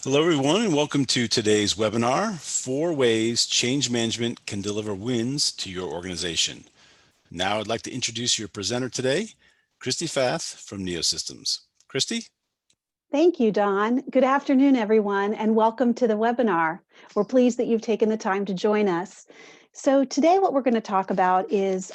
Hello, everyone, and welcome to today's webinar, 4 Ways Change Management Can Deliver Wins to Your Organization. Now I'd like to introduce your presenter today, Christy Fath from NeoSystems. Christy? Thank you, Don. Good afternoon, everyone, and welcome to the webinar. We're pleased that you've taken the time to join us. So today what we're going to talk about is,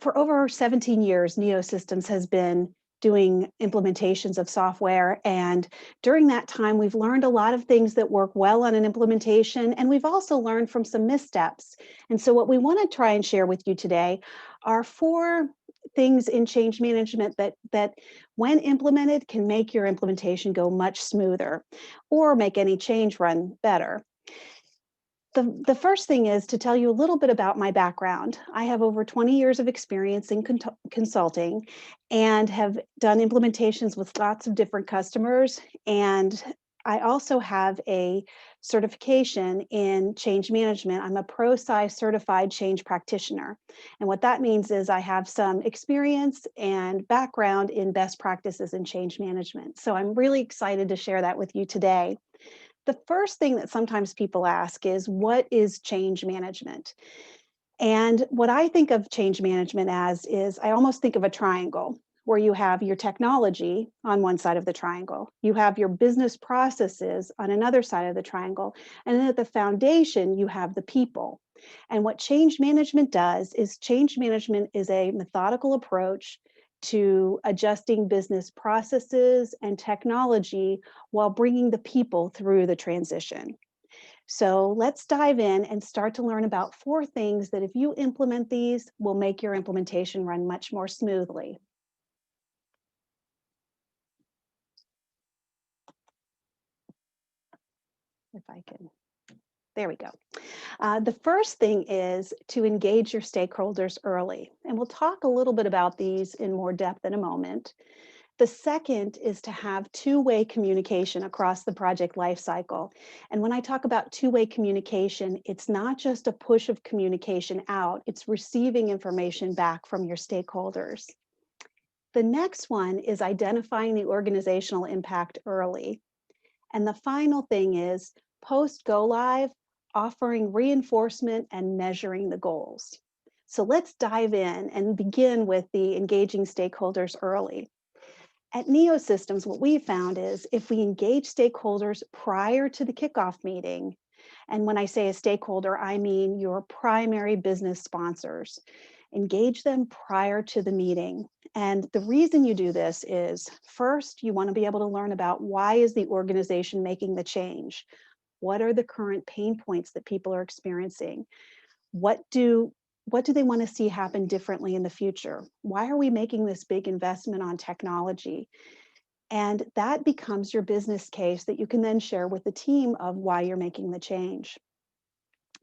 for over 17 years, NeoSystems has been doing implementations of software. And during that time, we've learned a lot of things that work well on an implementation, and we've also learned from some missteps. And so what we want to try and share with you today are 4 things in change management that when implemented can make your implementation go much smoother or make any change run better. The first thing is to tell you a little bit about my background. I have over 20 years of experience in consulting and have done implementations with lots of different customers. And I also have a certification in change management. I'm a ProSize certified change practitioner. And what that means is I have some experience and background in best practices in change management. So I'm really excited to share that with you today. The first thing that sometimes people ask is, what is change management? And what I think of change management as is, I almost think of a triangle where you have your technology on one side of the triangle, you have your business processes on another side of the triangle, and then at the foundation, you have the people. And what change management does is, change management is a methodical approach to adjusting business processes and technology while bringing the people through the transition. So let's dive in and start to learn about 4 things that, if you implement these, will make your implementation run much more smoothly. If I can, there we go. The first thing is to engage your stakeholders early. And we'll talk a little bit about these in more depth in a moment. The second is to have 2-way communication across the project lifecycle. And when I talk about 2-way communication, it's not just a push of communication out, it's receiving information back from your stakeholders. The next one is identifying the organizational impact early. And the final thing is, post go live, offering reinforcement and measuring the goals. So let's dive in and begin with the engaging stakeholders early. At NeoSystems, what we found is, if we engage stakeholders prior to the kickoff meeting, and when I say a stakeholder, I mean your primary business sponsors, engage them prior to the meeting. And the reason you do this is, first, you want to be able to learn about, why is the organization making the change? What are the current pain points that people are experiencing? What do they want to see happen differently in the future? Why are we making this big investment on technology? And that becomes your business case that you can then share with the team of why you're making the change.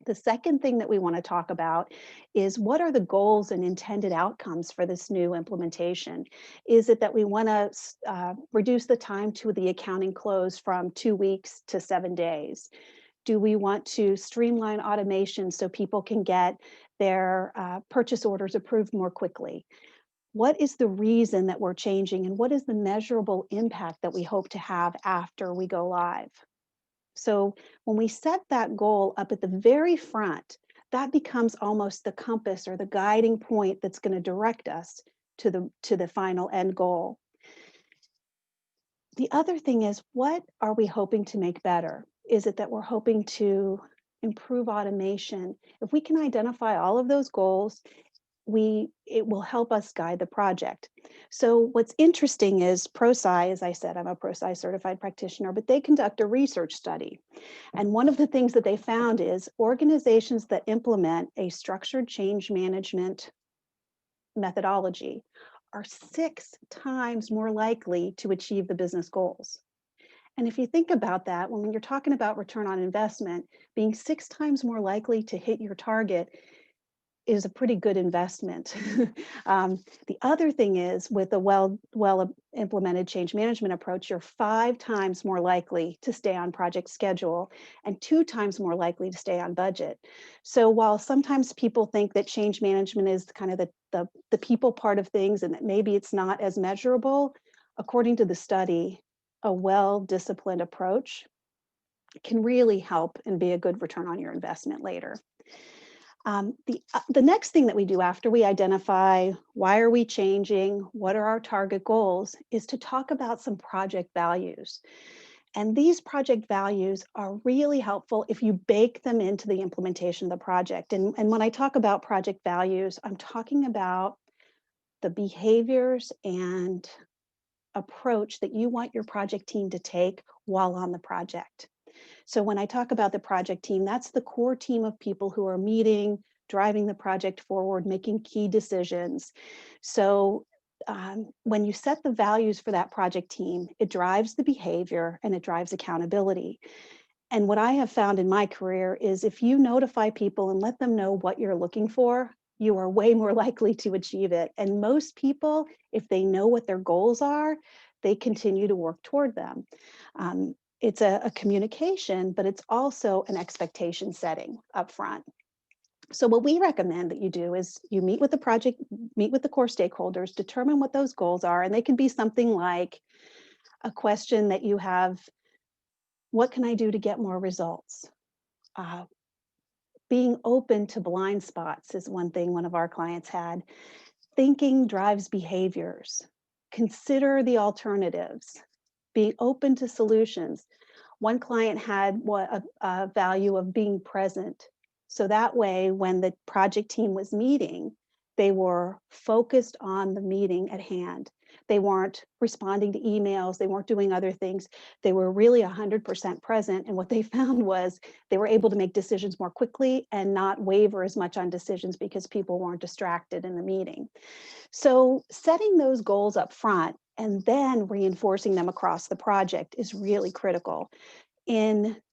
The second thing that we want to talk about is, what are the goals and intended outcomes for this new implementation? Is it that we want to reduce the time to the accounting close from 2 weeks to 7 days? Do we want to streamline automation so people can get their purchase orders approved more quickly? What is the reason that we're changing, and what is the measurable impact that we hope to have after we go live? So when we set that goal up at the very front, that becomes almost the compass or the guiding point that's going to direct us to the final end goal. The other thing is, what are we hoping to make better? Is it that we're hoping to improve automation? If we can identify all of those goals, it will help us guide the project. So what's interesting is, ProSize, as I said, I'm a ProSize certified practitioner, but they conduct a research study. And one of the things that they found is, organizations that implement a structured change management methodology are 6 times more likely to achieve the business goals. And if you think about that, when you're talking about return on investment, being 6 times more likely to hit your target is a pretty good investment. The other thing is, with a well implemented change management approach, you're 5 times more likely to stay on project schedule and 2 times more likely to stay on budget. So while sometimes people think that change management is kind of the people part of things, and that maybe it's not as measurable, according to the study, a well-disciplined approach can really help and be a good return on your investment later. The next thing that we do after we identify why are we changing, what are our target goals, is to talk about some project values. And these project values are really helpful if you bake them into the implementation of the project. And when I talk about project values, I'm talking about the behaviors and approach that you want your project team to take while on the project. So when I talk about the project team, that's the core team of people who are meeting, driving the project forward, making key decisions. So when you set the values for that project team, it drives the behavior and it drives accountability. And what I have found in my career is if you notify people and let them know what you're looking for, you are way more likely to achieve it. And most people, if they know what their goals are, they continue to work toward them. It's a communication, but it's also an expectation setting up front. So what we recommend that you do is you meet with the project, meet with the core stakeholders, determine what those goals are. And they can be something like a question that you have, what can I do to get more results? Being open to blind spots is one thing one of our clients had. Thinking drives behaviors. Consider the alternatives. Be open to solutions. One client had a value of being present. So that way, when the project team was meeting, they were focused on the meeting at hand. They weren't responding to emails. They weren't doing other things. They were really 100% present. And what they found was they were able to make decisions more quickly and not waver as much on decisions because people weren't distracted in the meeting. So setting those goals up front and then reinforcing them across the project is really critical.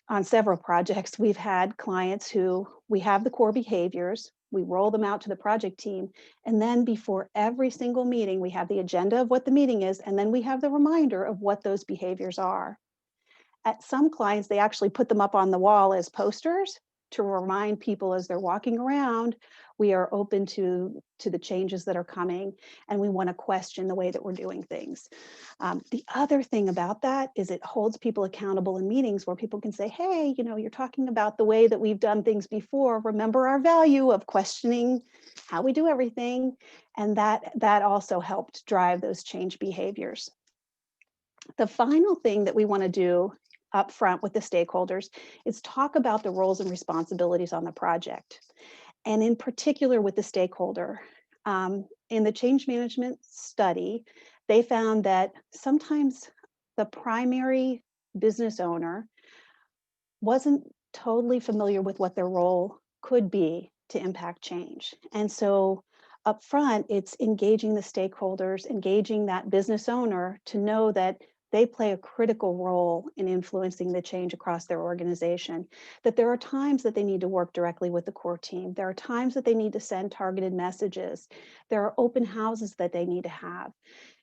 On several projects, we've had clients who we have the core behaviors, we roll them out to the project team, and then before every single meeting, we have the agenda of what the meeting is, and then we have the reminder of what those behaviors are. At some clients, they actually put them up on the wall as posters to remind people as they're walking around, we are open to the changes that are coming, and we want to question the way that we're doing things. The other thing about that is it holds people accountable in meetings where people can say, hey, you're talking about the way that we've done things before. Remember our value of questioning how we do everything. And that also helped drive those change behaviors. The final thing that we want to do up front with the stakeholders is talk about the roles and responsibilities on the project. And in particular with the stakeholder. In the change management study, they found that sometimes the primary business owner wasn't totally familiar with what their role could be to impact change. And so up front, it's engaging the stakeholders, engaging that business owner to know that they play a critical role in influencing the change across their organization, that there are times that they need to work directly with the core team. There are times that they need to send targeted messages. There are open houses that they need to have.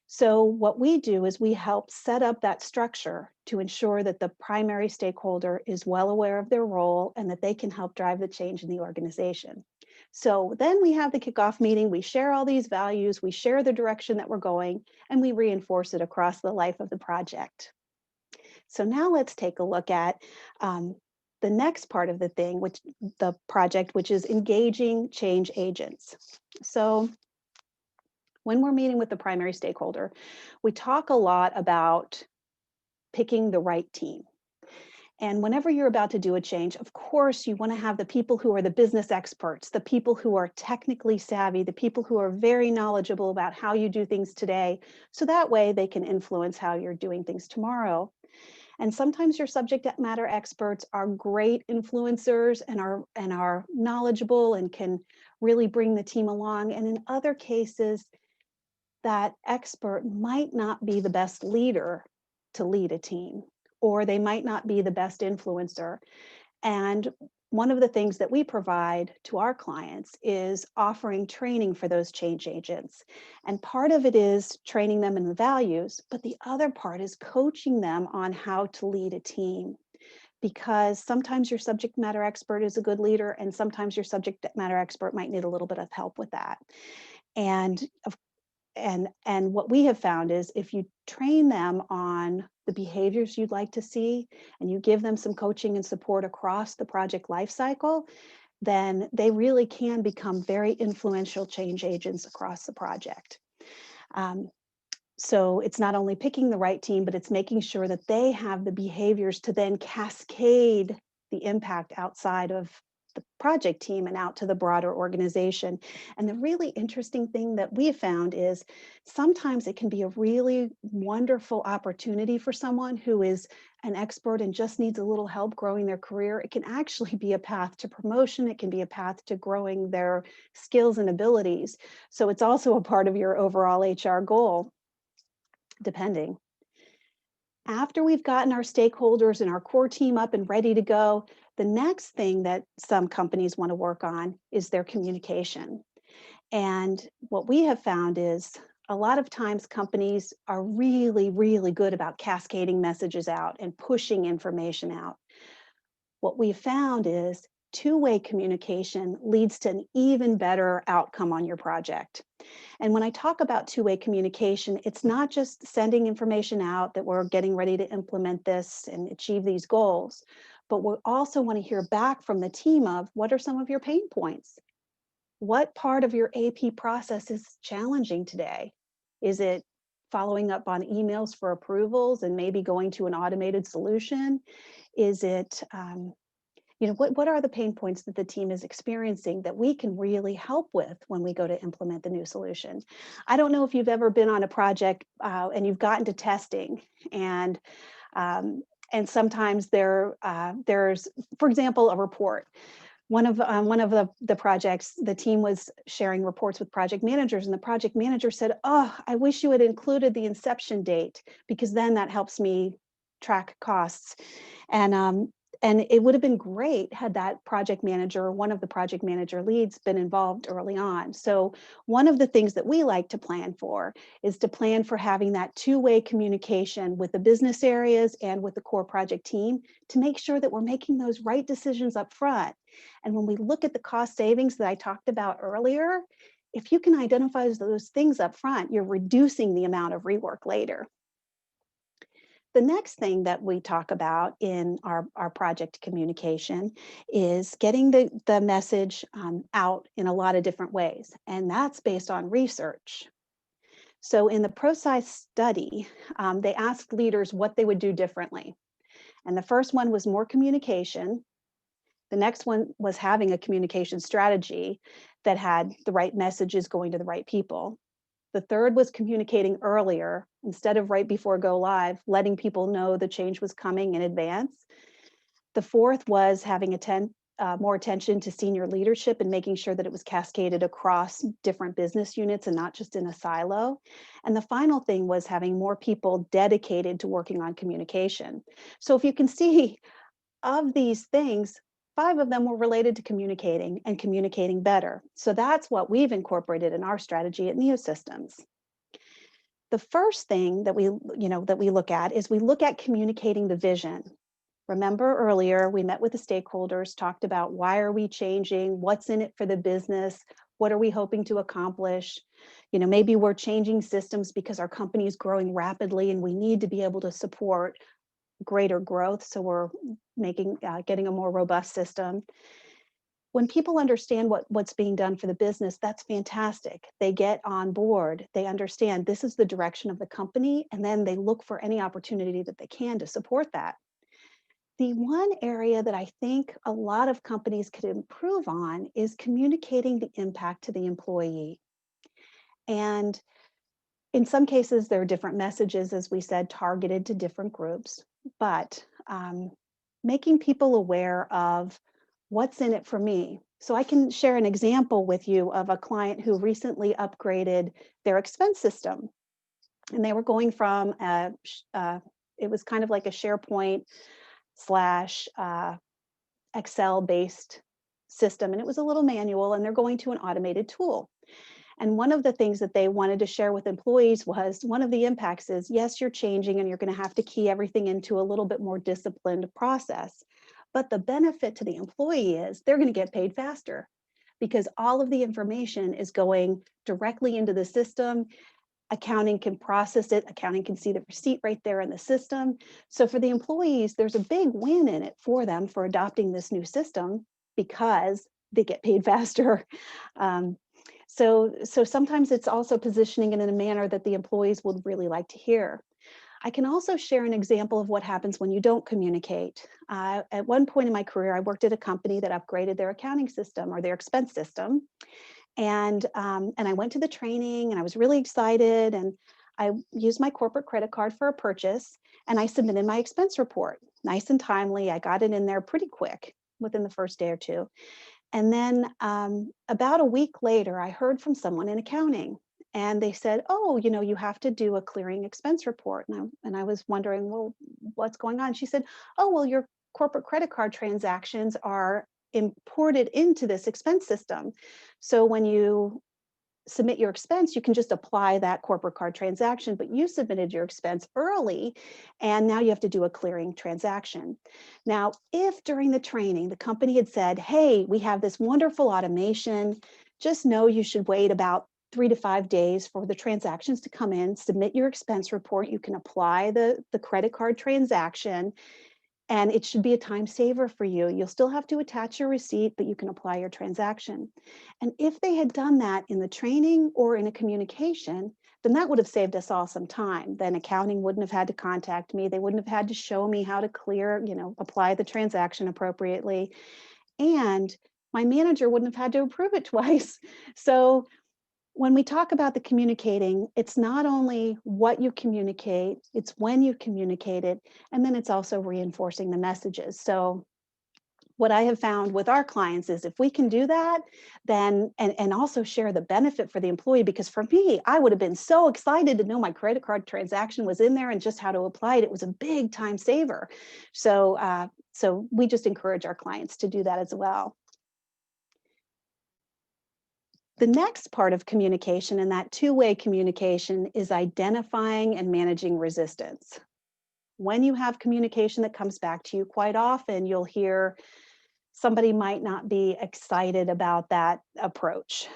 So what we do is we help set up that structure to ensure that the primary stakeholder is well aware of their role and that they can help drive the change in the organization. So then we have the kickoff meeting, we share all these values, we share the direction that we're going, and we reinforce it across the life of the project. So now let's take a look at the next part of the project, which is engaging change agents. So when we're meeting with the primary stakeholder, we talk a lot about picking the right team. And whenever you're about to do a change, of course, you want to have the people who are the business experts, the people who are technically savvy, the people who are very knowledgeable about how you do things today. So that way they can influence how you're doing things tomorrow. And sometimes your subject matter experts are great influencers and are knowledgeable and can really bring the team along. And in other cases, that expert might not be the best leader to lead a team, or they might not be the best influencer. And one of the things that we provide to our clients is offering training for those change agents. And part of it is training them in the values, but the other part is coaching them on how to lead a team. Because sometimes your subject matter expert is a good leader, and sometimes your subject matter expert might need a little bit of help with that. And And what we have found is if you train them on the behaviors you'd like to see, and you give them some coaching and support across the project lifecycle, then they really can become very influential change agents across the project. So it's not only picking the right team, but it's making sure that they have the behaviors to then cascade the impact outside of the project team and out to the broader organization. And the really interesting thing that we have found is sometimes it can be a really wonderful opportunity for someone who is an expert and just needs a little help growing their career. It can actually be a path to promotion. It can be a path to growing their skills and abilities. So it's also a part of your overall HR goal, depending. After we've gotten our stakeholders and our core team up and ready to go, the next thing that some companies want to work on is their communication. And what we have found is a lot of times companies are really, really good about cascading messages out and pushing information out. What we've found is two-way communication leads to an even better outcome on your project. And when I talk about two-way communication, it's not just sending information out that we're getting ready to implement this and achieve these goals, but we also want to hear back from the team of what are some of your pain points? What part of your AP process is challenging today? Is it following up on emails for approvals and maybe going to an automated solution? Is it what are the pain points that the team is experiencing that we can really help with when we go to implement the new solution? I don't know if you've ever been on a project and you've gotten to testing, and sometimes there's, for example, a report. One of the projects, the team was sharing reports with project managers, and the project manager said, "Oh, I wish you had included the inception date because then that helps me track costs." And it would have been great had that project manager or one of the project manager leads been involved early on. So one of the things that we like to plan for is to plan for having that two-way communication with the business areas and with the core project team to make sure that we're making those right decisions up front. And when we look at the cost savings that I talked about earlier, if you can identify those things up front, you're reducing the amount of rework later. The next thing that we talk about in our project communication is getting the message out in a lot of different ways, and that's based on research. So in the ProSize study, they asked leaders what they would do differently. And the first one was more communication. The next one was having a communication strategy that had the right messages going to the right people. The third was communicating earlier instead of right before go live, letting people know the change was coming in advance. The fourth was having more attention to senior leadership and making sure that it was cascaded across different business units and not just in a silo. And the final thing was having more people dedicated to working on communication. So if you can see, of these things, 5 of them were related to communicating and communicating better. So that's what we've incorporated in our strategy at NeoSystems. The first thing that we look at is we look at communicating the vision. Remember earlier, we met with the stakeholders, talked about why are we changing, what's in it for the business, what are we hoping to accomplish? Maybe we're changing systems because our company is growing rapidly and we need to be able to support greater growth, so we're getting a more robust system. When people understand what's being done for the business, that's fantastic. They get on board, they understand this is the direction of the company, and then they look for any opportunity that they can to support that. The one area that I think a lot of companies could improve on is communicating the impact to the employee. And in some cases, there are different messages, as we said, targeted to different groups, but making people aware of what's in it for me. So I can share an example with you of a client who recently upgraded their expense system. And they were going from, it was kind of like a SharePoint / Excel-based system, and it was a little manual, and they're going to an automated tool. And one of the things that they wanted to share with employees was one of the impacts is, yes, you're changing and you're going to have to key everything into a little bit more disciplined process. But the benefit to the employee is they're going to get paid faster because all of the information is going directly into the system. Accounting can process it. Accounting can see the receipt right there in the system. So for the employees, there's a big win in it for them for adopting this new system because they get paid faster. So sometimes it's also positioning it in a manner that the employees would really like to hear. I can also share an example of what happens when you don't communicate. At one point in my career, I worked at a company that upgraded their accounting system or their expense system. And I went to the training and I was really excited, and I used my corporate credit card for a purchase, and I submitted my expense report. Nice and timely. I got it in there pretty quick within the first day or two. And then about a week later, I heard from someone in accounting, and they said, oh, you have to do a clearing expense report. And I was wondering, well, what's going on? She said, oh, well, your corporate credit card transactions are imported into this expense system. So when you submit your expense, you can just apply that corporate card transaction, but you submitted your expense early, and now you have to do a clearing transaction. Now, if during the training, the company had said, hey, we have this wonderful automation, just know you should wait about 3 to 5 days for the transactions to come in, submit your expense report, you can apply the credit card transaction, and it should be a time saver for you. You'll still have to attach your receipt, but you can apply your transaction. And if they had done that in the training or in a communication, then that would have saved us all some time. Then accounting wouldn't have had to contact me. They wouldn't have had to show me how to clear, apply the transaction appropriately. And my manager wouldn't have had to approve it twice. So when we talk about the communicating, it's not only what you communicate, it's when you communicate it, and then it's also reinforcing the messages. So what I have found with our clients is if we can do that, then, and also share the benefit for the employee, because for me, I would have been so excited to know my credit card transaction was in there and just how to apply it. It was a big time saver. So we just encourage our clients to do that as well. The next part of communication, and that two-way communication, is identifying and managing resistance. When you have communication that comes back to you, quite often you'll hear somebody might not be excited about that approach,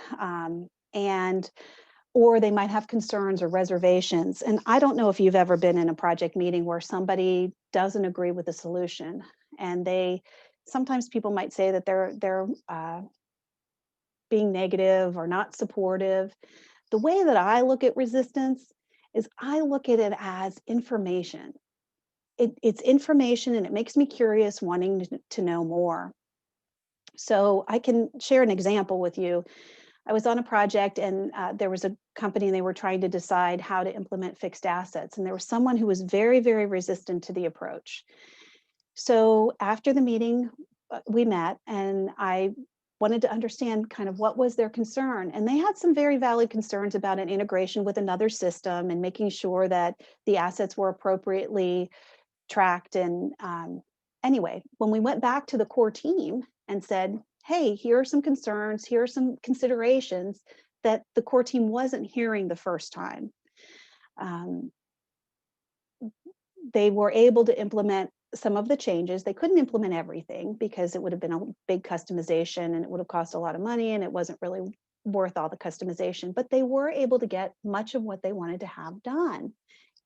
or they might have concerns or reservations. And I don't know if you've ever been in a project meeting where somebody doesn't agree with the solution, and sometimes people might say that they're being negative or not supportive. The way that I look at resistance is I look at it as information. It's information, and it makes me curious, wanting to know more. So I can share an example with you. I was on a project, and there was a company, and they were trying to decide how to implement fixed assets. And there was someone who was very, very resistant to the approach. So after the meeting, we met, and I wanted to understand kind of what was their concern. And they had some very valid concerns about an integration with another system and making sure that the assets were appropriately tracked. And anyway, when we went back to the core team and said, hey, here are some concerns, here are some considerations that the core team wasn't hearing the first time, they were able to implement some of the changes. They couldn't implement everything because it would have been a big customization and it would have cost a lot of money, and it wasn't really worth all the customization, but they were able to get much of what they wanted to have done,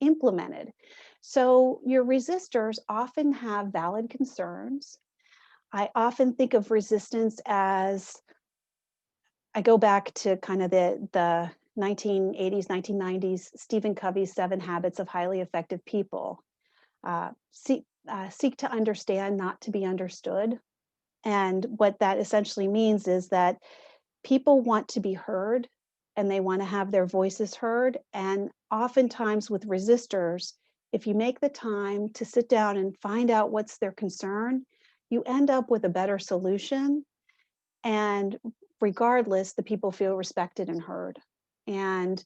implemented. So your resistors often have valid concerns. I often think of resistance as, I go back to kind of the 1980s, 1990s, Stephen Covey's 7 Habits of Highly Effective People. Seek to understand, not to be understood. And what that essentially means is that people want to be heard, and they want to have their voices heard. And oftentimes with resistors, if you make the time to sit down and find out what's their concern, you end up with a better solution. And regardless, the people feel respected and heard. And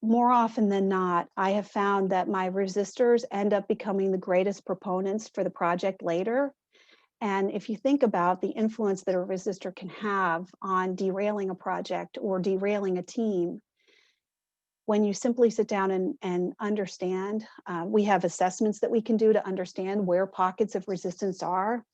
more often than not, I have found that my resistors end up becoming the greatest proponents for the project later. And if you think about the influence that a resistor can have on derailing a project or derailing a team, when you simply sit down and understand, we have assessments that we can do to understand where pockets of resistance are.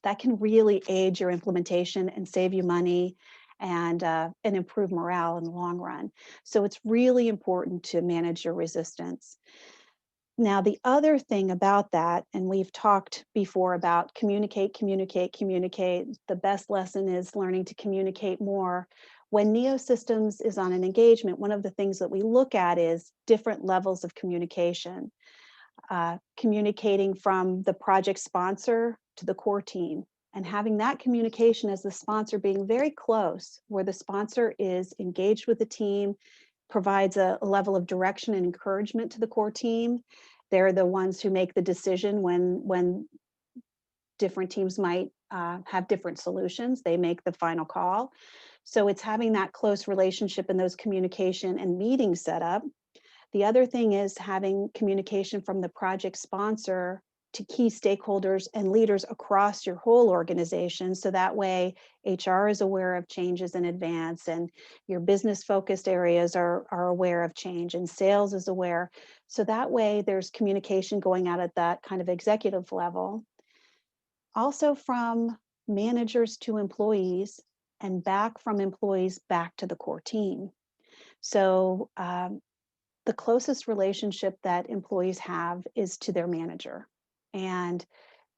That can really aid your implementation and save you money and improve morale in the long run. So it's really important to manage your resistance. Now, the other thing about that, and we've talked before about communicate, communicate, communicate. The best lesson is learning to communicate more. When NeoSystems is on an engagement, one of the things that we look at is different levels of communication. Communicating from the project sponsor to the core team, and having that communication as the sponsor being very close, where the sponsor is engaged with the team, provides a level of direction and encouragement to the core team. They're the ones who make the decision when different teams might have different solutions. They make the final call. So it's having that close relationship and those communication and meetings set up. The other thing is having communication from the project sponsor to key stakeholders and leaders across your whole organization. So that way HR is aware of changes in advance, and your business focused areas are aware of change, and sales is aware. So that way there's communication going out at that kind of executive level. Also from managers to employees, and back from employees back to the core team. So the closest relationship that employees have is to their manager. And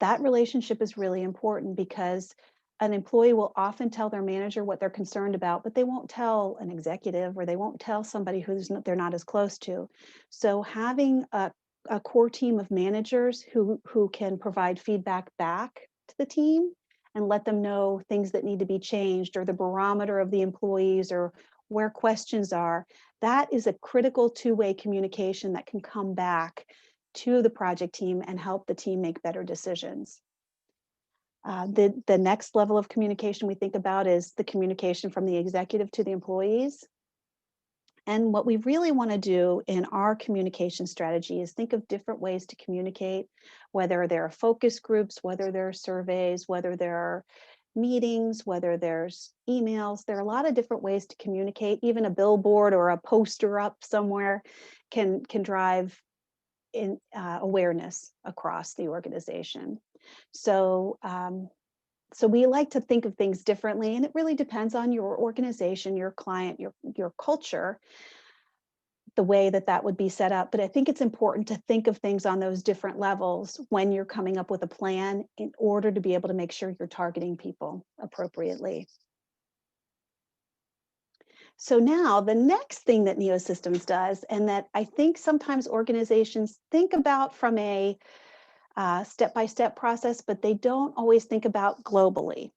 that relationship is really important, because an employee will often tell their manager what they're concerned about, but they won't tell an executive, or they won't tell somebody they're not as close to. So having a core team of managers who can provide feedback back to the team and let them know things that need to be changed, or the barometer of the employees, or where questions are, that is a critical two-way communication that can come back to the project team and help the team make better decisions. The next level of communication we think about is the communication from the executive to the employees. And what we really want to do in our communication strategy is think of different ways to communicate, whether there are focus groups, whether there are surveys, whether there are meetings, whether there's emails. There are a lot of different ways to communicate. Even a billboard or a poster up somewhere can drive in awareness across the organization. So so we like to think of things differently, and it really depends on your organization, your client, your culture, the way that would be set up. But I think it's important to think of things on those different levels when you're coming up with a plan, in order to be able to make sure you're targeting people appropriately. So now the next thing that NeoSystems does, and that I think sometimes organizations think about from a step-by-step process, but they don't always think about globally,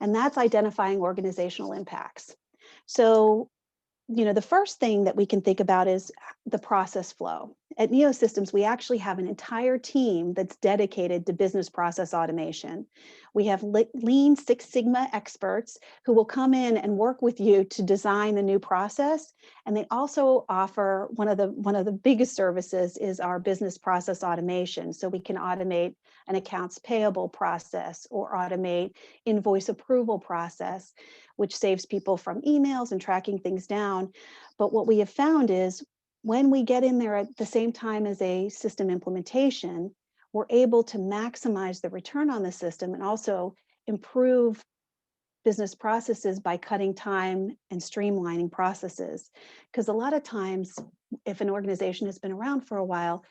and that's identifying organizational impacts. So the first thing that we can think about is the process flow. At NeoSystems, we actually have an entire team that's dedicated to business process automation. We have Lean Six Sigma experts who will come in and work with you to design the new process. And they also offer one of the biggest services is our business process automation. So we can automate an accounts payable process, or automate invoice approval process, which saves people from emails and tracking things down. But what we have found is, when we get in there at the same time as a system implementation, we're able to maximize the return on the system and also improve business processes by cutting time and streamlining processes. Because a lot of times, if an organization has been around for a while,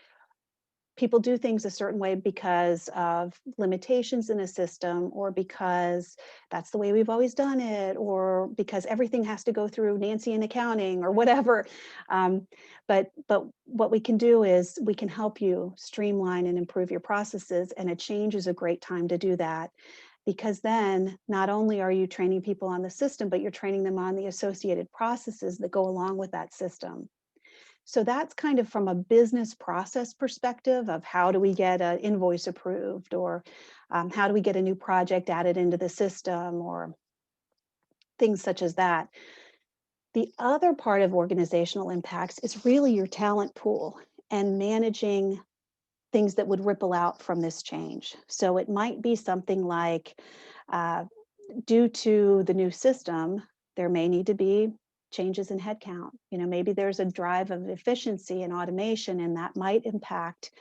people do things a certain way because of limitations in a system, or because that's the way we've always done it, or because everything has to go through Nancy in accounting or whatever. But what we can do is we can help you streamline and improve your processes, and a change is a great time to do that, because then not only are you training people on the system, but you're training them on the associated processes that go along with that system. So that's kind of from a business process perspective of how do we get an invoice approved, or how do we get a new project added into the system, or things such as that. The other part of organizational impacts is really your talent pool and managing things that would ripple out from this change. So it might be something like, due to the new system, there may need to be changes in headcount. Maybe there's a drive of efficiency and automation, and that might impact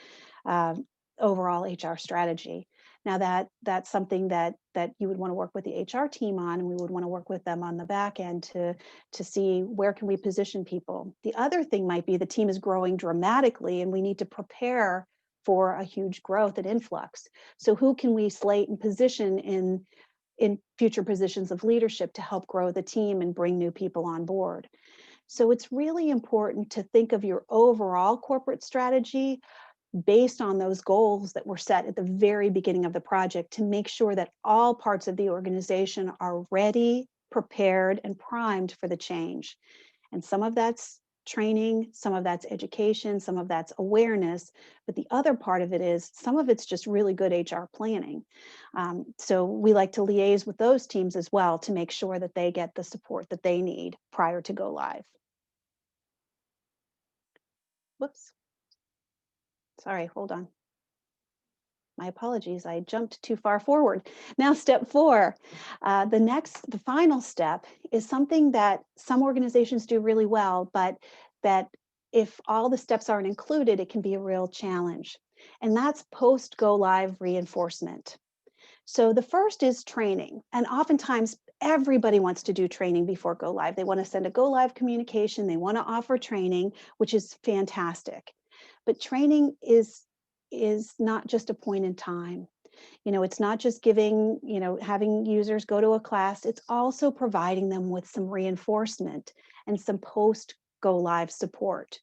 overall HR strategy. Now that's something that you would want to work with the HR team on, and we would want to work with them on the back end to see where can we position people. The other thing might be the team is growing dramatically and we need to prepare for a huge growth and influx. So who can we slate and position in future positions of leadership to help grow the team and bring new people on board? So it's really important to think of your overall corporate strategy based on those goals that were set at the very beginning of the project, to make sure that all parts of the organization are ready, prepared, and primed for the change. And some of that's training, some of that's education, some of that's awareness, but the other part of it is some of it's just really good HR planning. So we like to liaise with those teams as well to make sure that they get the support that they need prior to go live. Whoops. Sorry, hold on. My apologies, I jumped too far forward. Now, step 4, the final step is something that some organizations do really well, but that if all the steps aren't included, it can be a real challenge. And that's post go live reinforcement. So the first is training. And oftentimes everybody wants to do training before go live. They want to send a go live communication. They want to offer training, which is fantastic. But training is not just a point in time. It's not just giving, having users go to a class. It's also providing them with some reinforcement and some post go live support.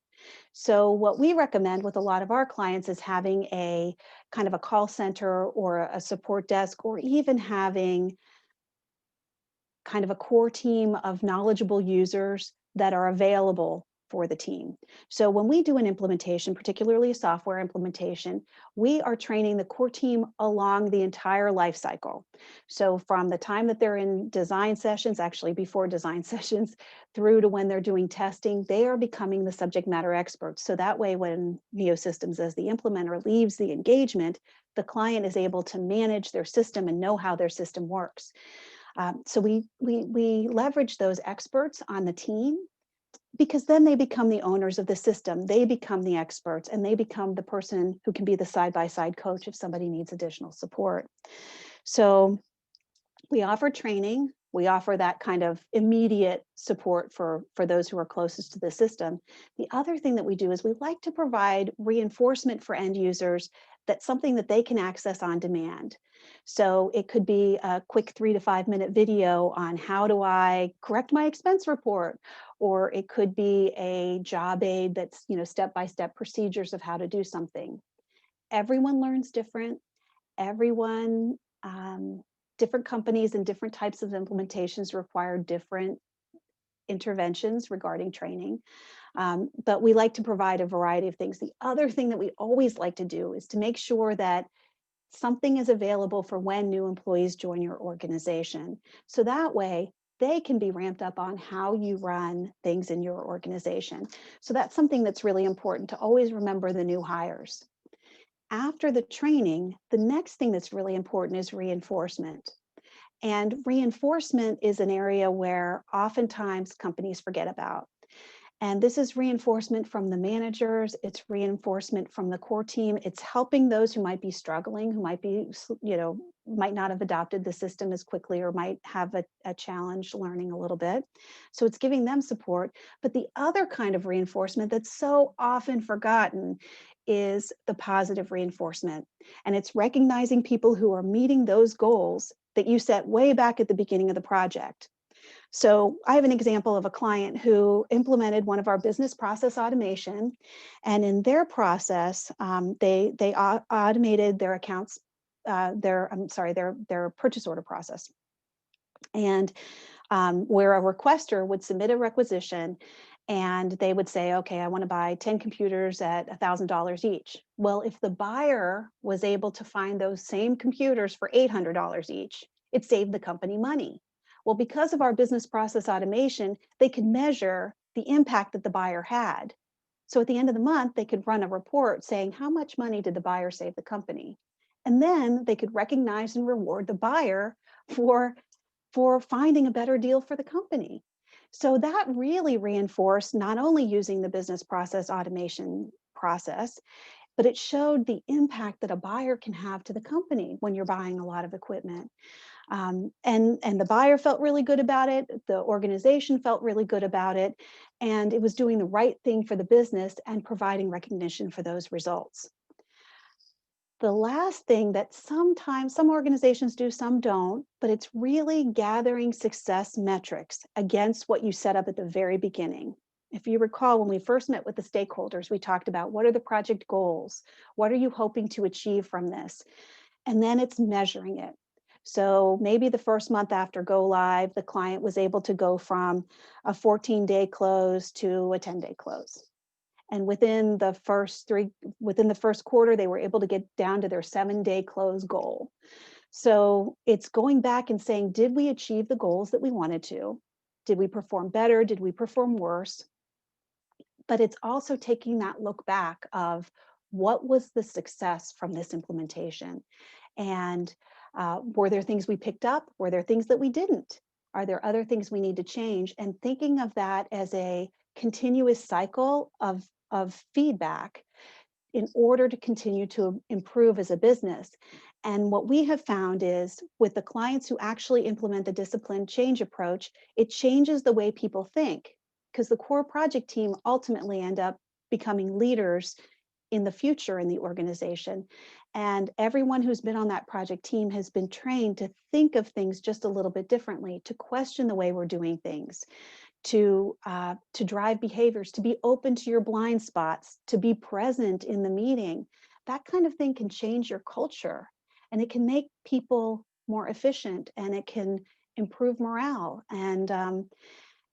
So what we recommend with a lot of our clients is having a kind of a call center or a support desk, or even having kind of a core team of knowledgeable users that are available for the team. So when we do an implementation, particularly a software implementation, we are training the core team along the entire life cycle. So from the time that they're in design sessions, actually before design sessions, through to when they're doing testing, they are becoming the subject matter experts. So that way, when NeoSystems as the implementer leaves the engagement, the client is able to manage their system and know how their system works. So we leverage those experts on the team, because then they become the owners of the system. They become the experts, and they become the person who can be the side-by-side coach if somebody needs additional support. So we offer training. We offer that kind of immediate support for those who are closest to the system. The other thing that we do is we like to provide reinforcement for end users, that's something that they can access on demand. So it could be a quick 3 to 5 minute video on how do I correct my expense report, or it could be a job aid that's step-by-step procedures of how to do something. Everyone learns different. Everyone, different companies and different types of implementations require different interventions regarding training. But we like to provide a variety of things. The other thing that we always like to do is to make sure that something is available for when new employees join your organization. So that way they can be ramped up on how you run things in your organization. So that's something that's really important to always remember the new hires. After the training, the next thing that's really important is reinforcement. And reinforcement is an area where oftentimes companies forget about. And this is reinforcement from the managers, it's reinforcement from the core team, it's helping those who might be struggling, who might be, might not have adopted the system as quickly, or might have a challenge learning a little bit. So it's giving them support. But the other kind of reinforcement that's so often forgotten is the positive reinforcement. And it's recognizing people who are meeting those goals that you set way back at the beginning of the project. So I have an example of a client who implemented one of our business process automation, and in their process, they automated their accounts, their purchase order process, and where a requester would submit a requisition, and they would say, okay, I want to buy 10 computers at $1,000 each. Well, if the buyer was able to find those same computers for $800 each, it saved the company money. Well, because of our business process automation, they could measure the impact that the buyer had. So at the end of the month, they could run a report saying how much money did the buyer save the company? And then they could recognize and reward the buyer for finding a better deal for the company. So that really reinforced not only using the business process automation process, but it showed the impact that a buyer can have to the company when you're buying a lot of equipment. And the buyer felt really good about it. The organization felt really good about it. And it was doing the right thing for the business and providing recognition for those results. The last thing that sometimes some organizations do, some don't, but it's really gathering success metrics against what you set up at the very beginning. If you recall, when we first met with the stakeholders, we talked about what are the project goals? What are you hoping to achieve from this? And then it's measuring it. So maybe the first month after go live, the client was able to go from a 14-day close to a 10-day close. And within the first quarter, they were able to get down to their 7-day close goal. So it's going back and saying, did we achieve the goals that we wanted to? Did we perform better? Did we perform worse? But it's also taking that look back of what was the success from this implementation? And were there things we picked up? Were there things that we didn't? Are there other things we need to change? And thinking of that as a continuous cycle of feedback in order to continue to improve as a business. And what we have found is with the clients who actually implement the discipline change approach, it changes the way people think, because the core project team ultimately end up becoming leaders in the future in the organization. And everyone who's been on that project team has been trained to think of things just a little bit differently, to question the way we're doing things, to drive behaviors, to be open to your blind spots, to be present in the meeting. That kind of thing can change your culture, and it can make people more efficient, and it can improve morale.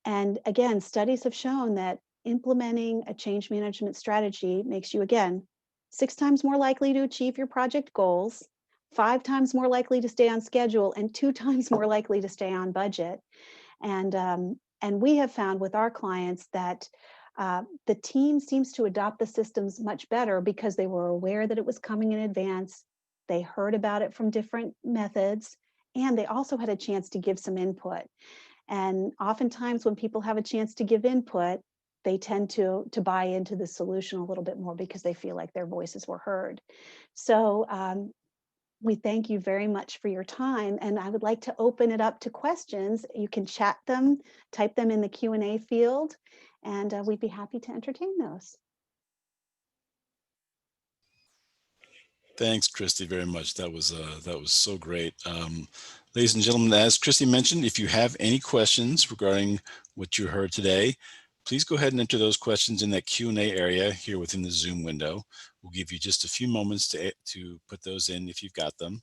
And again, studies have shown that implementing a change management strategy makes you, again, 6 times more likely to achieve your project goals, 5 times more likely to stay on schedule, and 2 times more likely to stay on budget. And we have found with our clients that the team seems to adopt the systems much better because they were aware that it was coming in advance. They heard about it from different methods, and they also had a chance to give some input. And oftentimes when people have a chance to give input, they tend to buy into the solution a little bit more because they feel like their voices were heard. So we thank you very much for your time, and I would like to open it up to questions. You can chat them, type them in the Q&A field, and we'd be happy to entertain those. Thanks, Christy, very much. That was so great. Ladies and gentlemen, as Christy mentioned, if you have any questions regarding what you heard today, please go ahead and enter those questions in that Q&A area here within the Zoom window. We'll give you just a few moments to put those in if you've got them.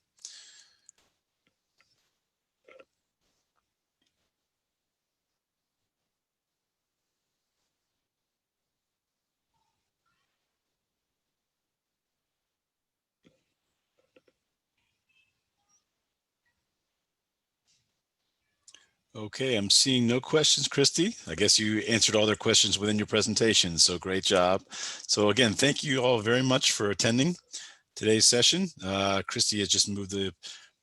Okay, I'm seeing no questions, Christy. I guess you answered all their questions within your presentation, so great job. So again, thank you all very much for attending today's session. Christy has just moved the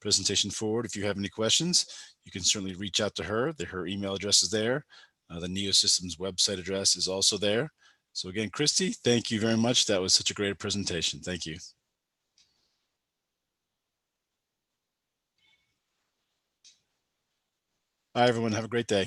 presentation forward. If you have any questions, you can certainly reach out to her. Her email address is there. The NeoSystems website address is also there. So again, Christy, thank you very much. That was such a great presentation. Thank you. Bye, everyone. Have a great day.